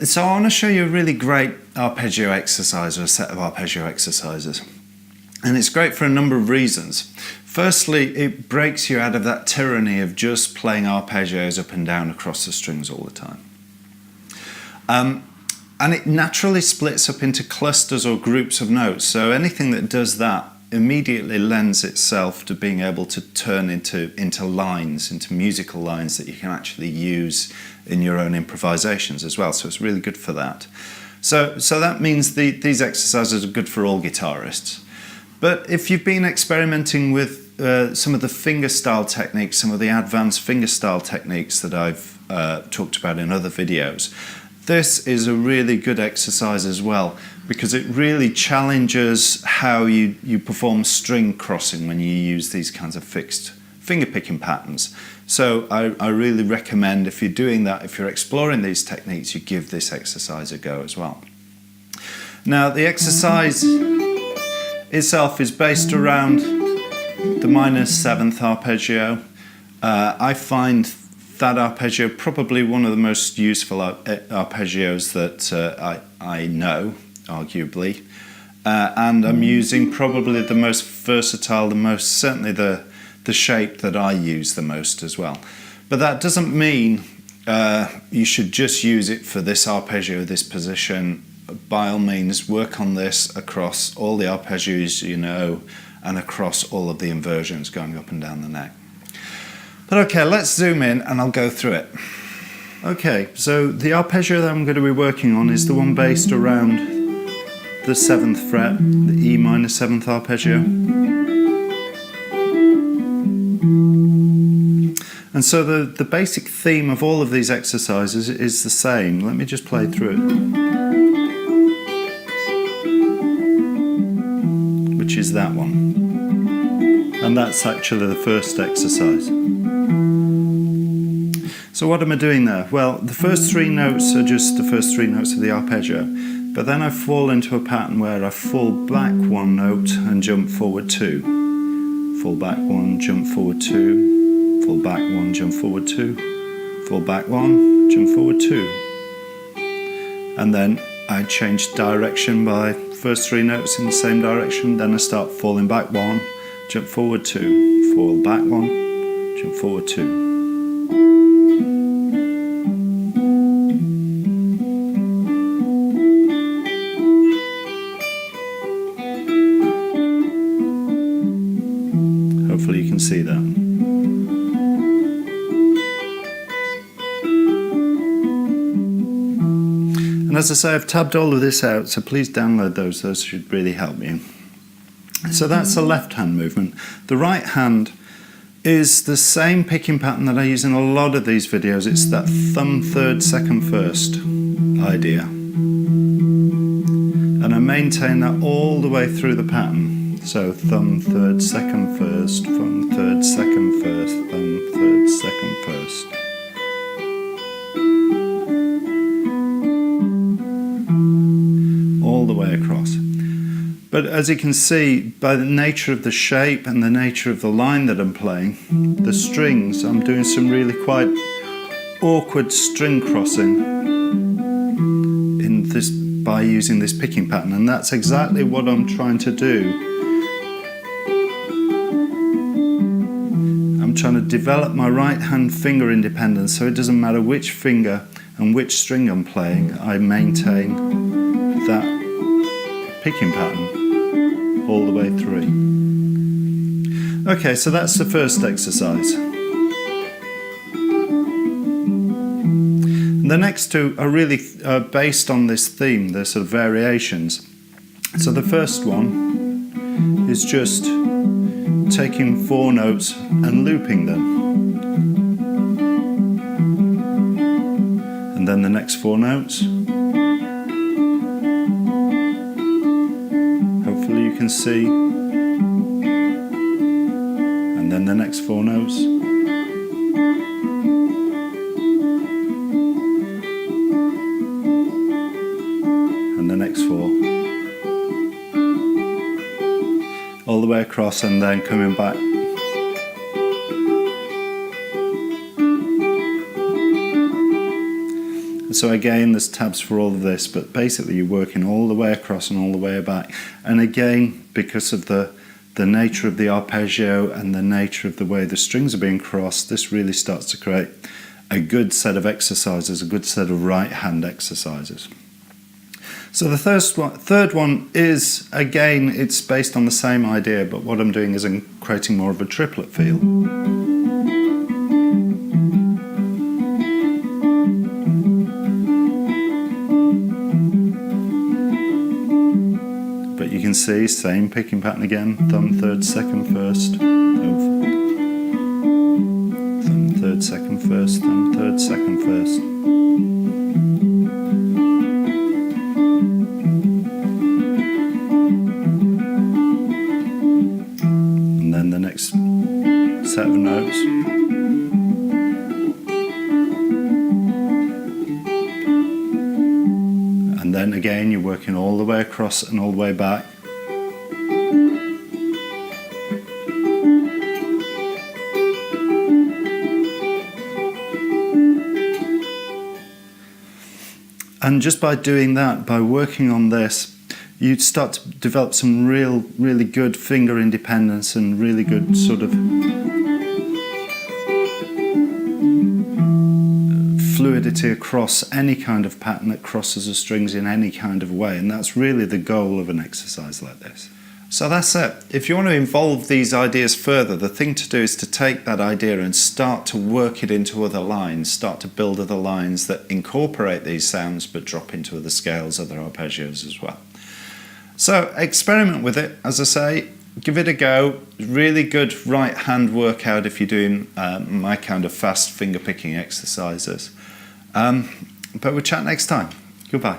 So I want to show you a really great arpeggio exercise, or a set of arpeggio exercises. And it's great for a number of reasons. Firstly, it breaks you out of that tyranny of just playing arpeggios up and down across the strings all the time. And it naturally splits up into clusters or groups of notes. So anything that does that immediately lends itself to being able to turn into lines, into musical lines that you can actually use in your own improvisations as well. So it's really good for that. So that means these exercises are good for all guitarists. But if you've been experimenting with some of the fingerstyle techniques, some of the advanced fingerstyle techniques that I've talked about in other videos, this is a really good exercise as well, because it really challenges how you perform string crossing when you use these kinds of fixed fingerpicking patterns. So I really recommend, if you're doing that, if you're exploring these techniques, you give this exercise a go as well. Now, the exercise itself is based around the minor 7th arpeggio. I find that arpeggio probably one of the most useful arpeggios that I know, arguably, and I'm using probably the most versatile, certainly the shape that I use the most as well. But that doesn't mean you should just use it for this arpeggio, this position. By all means, work on this across all the arpeggios you know, and across all of the inversions going up and down the neck. But okay, let's zoom in and I'll go through it. Okay, so the arpeggio that I'm going to be working on is the one based around the 7th fret, the E minor 7th arpeggio. And so the basic theme of all of these exercises is the same. Let me just play through it. Which is that one. And that's actually the first exercise. So what am I doing there? Well, the first three notes are just the first three notes of the arpeggio, but then I fall into a pattern where I fall back one note and jump forward two. Fall back one, jump forward two. Fall back one, jump forward two. Fall back one, jump forward two. And then I change direction by first three notes in the same direction, then I start falling back one, jump forward two, fall back one, jump forward two. Hopefully you can see that. And as I say, I've tabbed all of this out, so please download those. Those should really help you. So that's the left hand movement. The right hand is the same picking pattern that I use in a lot of these videos. It's that thumb third, second first idea. And I maintain that all the way through the pattern. So thumb third, second first, thumb third, second first, thumb third, second first. All the way across. But as you can see, by the nature of the shape and the nature of the line that I'm playing, the strings, I'm doing some really quite awkward string crossing in this by using this picking pattern, and that's exactly what I'm trying to do. I'm trying to develop my right hand finger independence, so it doesn't matter which finger and which string I'm playing, I maintain that picking pattern all the way through. Okay, so that's the first exercise. And the next two are really based on this theme, they're sort of variations. So the first one is just taking four notes and looping them. And then the next four notes. Hopefully you can see. And then the next four notes. And the next four. All the way across and then coming back. So again, there's tabs for all of this, but basically you're working all the way across and all the way back. And again, because of the nature of the arpeggio and the nature of the way the strings are being crossed, this really starts to create a good set of exercises, a good set of right hand exercises. So the third one is, again, it's based on the same idea, but what I'm doing is I'm creating more of a triplet feel. But you can see, same picking pattern again, thumb, third, second, first, thumb, third, second, first, thumb, third, second, first. And then the next set of notes. And then again, you're working all the way across and all the way back. And just by doing that, by working on this, you start to develop some really good finger independence and really good sort of fluidity across any kind of pattern that crosses the strings in any kind of way. And that's really the goal of an exercise like this. So that's it. If you want to evolve these ideas further, the thing to do is to take that idea and start to work it into other lines, start to build other lines that incorporate these sounds but drop into other scales, other arpeggios as well. So experiment with it, as I say, give it a go. Really good right hand workout if you're doing my kind of fast finger picking exercises. But we'll chat next time. Goodbye.